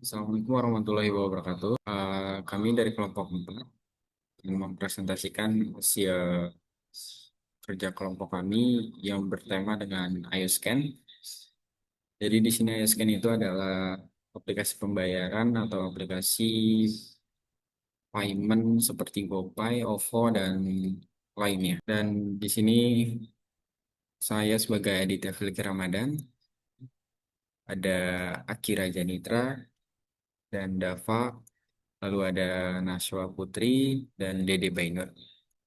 Assalamualaikum warahmatullahi wabarakatuh. Kami dari kelompok 4 ingin mempresentasikan hasil kerja kelompok kami yang bertema dengan iOScan. Jadi di sini iOScan itu adalah aplikasi pembayaran atau aplikasi payment seperti GoPay, OVO, dan lainnya. Dan di sini saya sebagai editor Feliki Ramadan, ada Akira Janitra dan Dava. Lalu ada Naswa Putri dan Dede Bainur.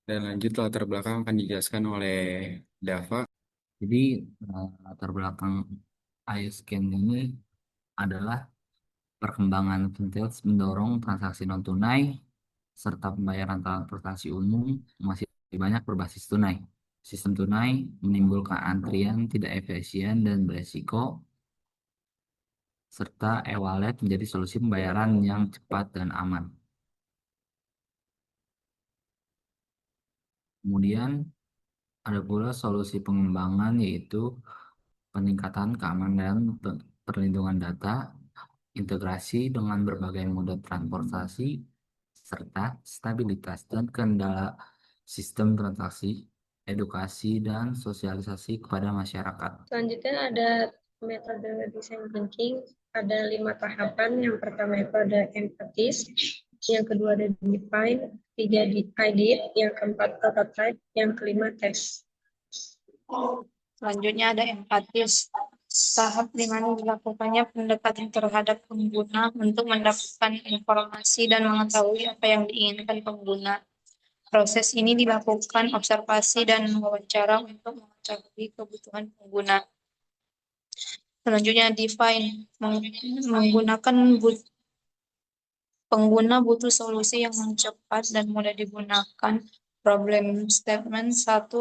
Dan lanjut latar belakang akan dijelaskan oleh Dava. Jadi latar belakang iScan ini adalah perkembangan fintech mendorong transaksi non tunai serta pembayaran transportasi umum masih banyak berbasis tunai. Sistem tunai menimbulkan antrian tidak efisien dan beresiko, serta e-wallet menjadi solusi pembayaran yang cepat dan aman. Kemudian ada pula solusi pengembangan yaitu peningkatan keamanan dan perlindungan data, integrasi dengan berbagai moda transportasi, serta stabilitas dan kendala sistem transaksi, edukasi, dan sosialisasi kepada masyarakat. Selanjutnya ada metode design thinking, ada 5 tahapan. Yang pertama itu ada empathis, yang kedua ada define, tiga di edit, yang keempat prototype, yang kelima test. Selanjutnya ada empatis, tahap di mana dilakukannya pendekatan terhadap pengguna untuk mendapatkan informasi dan mengetahui apa yang diinginkan pengguna. Proses ini dilakukan observasi dan wawancara untuk mengetahui kebutuhan pengguna. Selanjutnya define, menggunakan pengguna butuh solusi yang cepat dan mudah digunakan. Problem statement 1,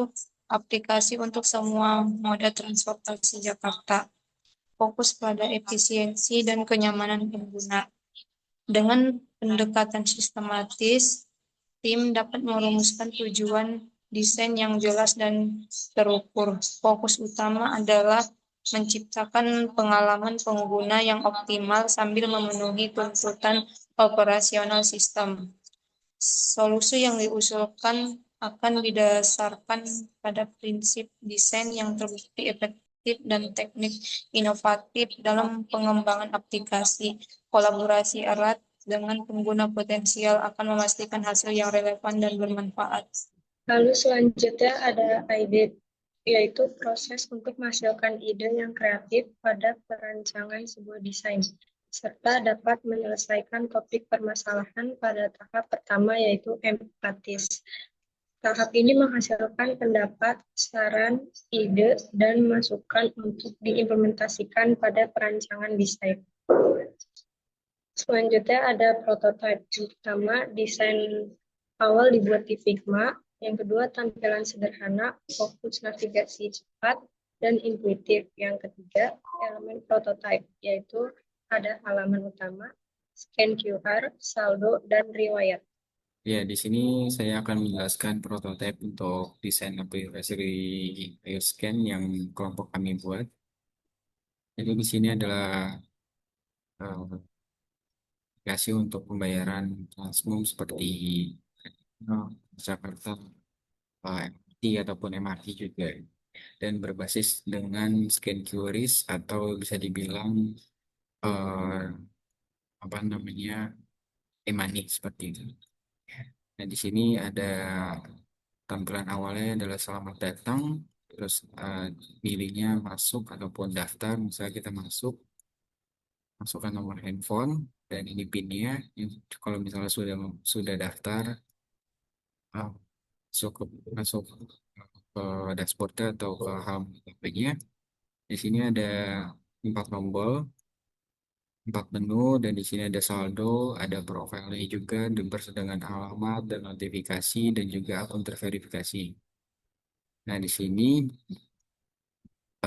aplikasi untuk semua moda transportasi Jakarta. Fokus pada efisiensi dan kenyamanan pengguna. Dengan pendekatan sistematis, tim dapat merumuskan tujuan desain yang jelas dan terukur. Fokus utama adalah menciptakan pengalaman pengguna yang optimal sambil memenuhi tuntutan operasional sistem. Solusi yang diusulkan akan didasarkan pada prinsip desain yang terbukti efektif dan teknik inovatif dalam pengembangan aplikasi. Kolaborasi erat dengan pengguna potensial akan memastikan hasil yang relevan dan bermanfaat. Lalu selanjutnya ada ide, yaitu proses untuk menghasilkan ide yang kreatif pada perancangan sebuah desain, serta dapat menyelesaikan topik permasalahan pada tahap pertama yaitu empatis. Tahap ini menghasilkan pendapat, saran, ide, dan masukan untuk diimplementasikan pada perancangan desain. Selanjutnya ada prototype. Yang pertama, desain awal dibuat di Figma. Yang kedua, tampilan sederhana, fokus navigasi cepat, dan intuitif. Yang ketiga, elemen prototype, yaitu ada halaman utama, scan QR, saldo, dan riwayat. Ya, di sini saya akan menjelaskan prototipe untuk desain aplikasi iOScan yang kelompok kami buat. Jadi di sini adalah aplikasi untuk pembayaran transmum seperti Jakarta, MRT ataupun MRT juga, dan berbasis dengan scan QRIS atau bisa dibilang eh, apa namanya e-money seperti itu. Nah, di sini ada tampilan awalnya adalah selamat datang, terus pilihnya masuk ataupun daftar. Misalnya kita masukkan nomor handphone dan ini PIN-nya. Kalau misalnya sudah daftar, uh, masuk ke masuk ke dashboard atau ke halaman HP-nya. Di sini ada 4 tombol, 4 menu, dan di sini ada saldo, ada profilnya juga, dan dengan alamat dan notifikasi dan juga akun terverifikasi. Nah,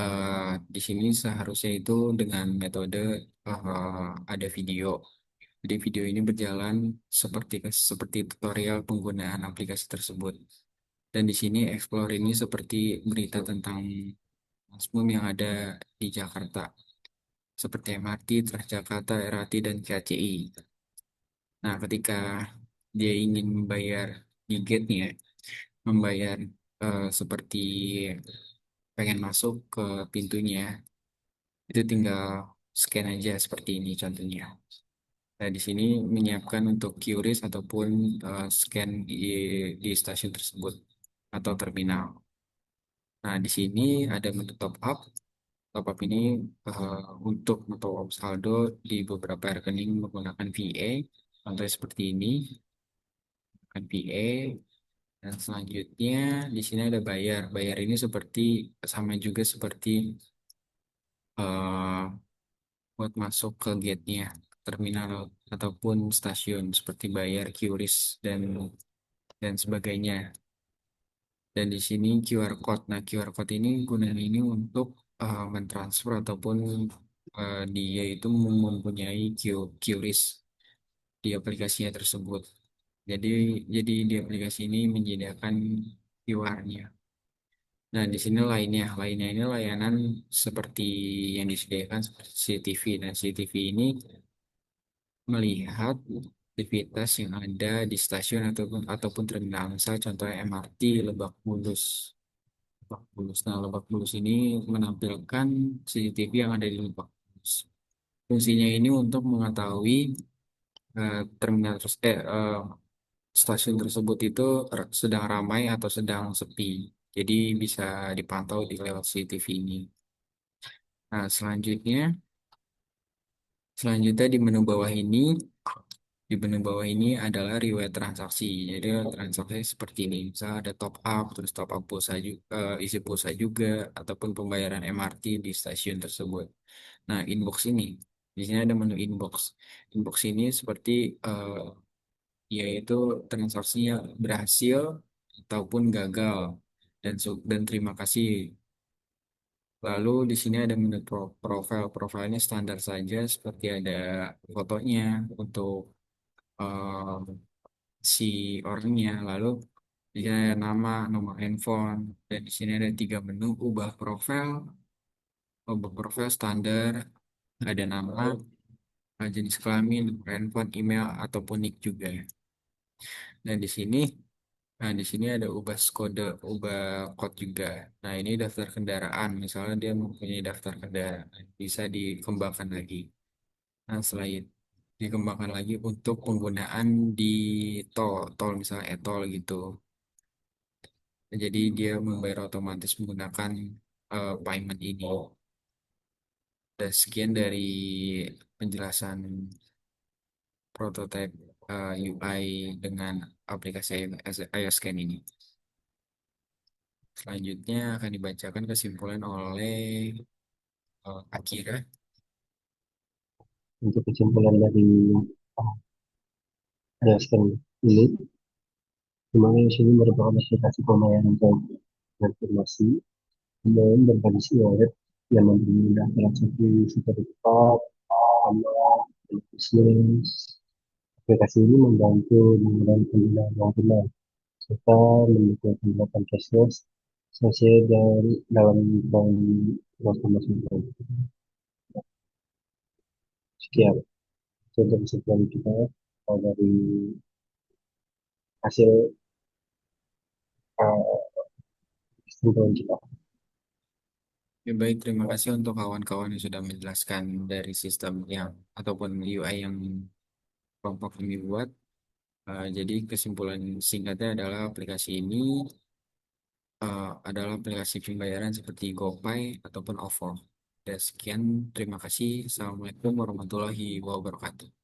eh, di sini seharusnya itu dengan metode ada video. Jadi video ini berjalan seperti seperti tutorial penggunaan aplikasi tersebut. Dan di sini Explore ini seperti berita tentang Maximum yang ada di Jakarta. seperti MRT, Transjakarta, LRT, dan KCI. Nah, ketika dia ingin membayar di gate-nya, membayar seperti pengen masuk ke pintunya, itu tinggal scan aja seperti ini contohnya. Nah, di sini menyiapkan untuk QRIS ataupun scan di stasiun tersebut atau terminal. Nah, di sini ada menu top up. Top up ini untuk top up saldo di beberapa rekening menggunakan VA. Contohnya seperti ini, menggunakan VA. Dan selanjutnya di sini ada bayar. Bayar ini seperti sama juga seperti eh, buat masuk ke gate-nya, terminal ataupun stasiun seperti bayar QRIS dan sebagainya. Dan di sini QR code. Nah, QR code ini gunanya ini untuk mentransfer ataupun dia itu mempunyai QRIS di aplikasinya tersebut. Jadi di aplikasi ini menyediakan QR-nya. Nah, di sini lainnya ini layanan seperti yang disediakan seperti CCTV. Nah, CCTV ini melihat aktivitas yang ada di stasiun ataupun terminal. Misal contohnya MRT Lebak Bulus. Lebak Bulus. Nah, Lebak Bulus ini menampilkan CCTV yang ada di Lebak Bulus. Fungsinya ini untuk mengetahui stasiun tersebut itu sedang ramai atau sedang sepi. Jadi bisa dipantau di lewat CCTV ini. Nah, selanjutnya di menu bawah ini adalah riwayat transaksi. Jadi transaksi seperti ini. Misalnya ada top up, terus top up pulsa juga, isi pulsa juga, ataupun pembayaran MRT di stasiun tersebut. Nah, inbox ini, di sini ada menu inbox. Inbox ini seperti yaitu transaksinya berhasil ataupun gagal dan terima kasih. Lalu di sini ada menu profile. Profilnya standar saja seperti ada fotonya untuk eh, si orangnya. Lalu di sini ada nama, nomor handphone, dan di sini ada tiga menu ubah profil standar, ada nama, jenis kelamin, nomor handphone, email ataupun nick juga. Dan di sini ada ubah kode juga. Nah, ini daftar kendaraan. Misalnya dia mempunyai daftar kendaraan, bisa dikembangkan lagi. Nah, selain dikembangkan lagi untuk penggunaan di tol misalnya e-tol gitu. Jadi dia membayar otomatis menggunakan payment ini. Dan sekian dari penjelasan prototipe UI dengan aplikasi iOSCAN ini. Selanjutnya akan dibacakan kesimpulan oleh Akira. Untuk kesimpulan dari scan ini, dimana di sini merupakan aplikasi pembayaran konfirmasi dan berbasis wallet yang mempermudah transaksi secara cepat, aman, dan bisnis. Aplikasi ini membantu mengurangi penggunaan uang tunai serta mendukung penerapan cashless selesai dalam transformasi. Sekian contoh kesimpulan kita dari hasil uh, kesimpulan kita. Ya, baik, terima kasih untuk kawan-kawan yang sudah menjelaskan dari sistem yang ataupun UI yang kelompok ini buat. Jadi kesimpulan singkatnya adalah aplikasi ini adalah aplikasi pembayaran seperti GoPay ataupun OVO. Dan sekian, terima kasih. Assalamualaikum warahmatullahi wabarakatuh.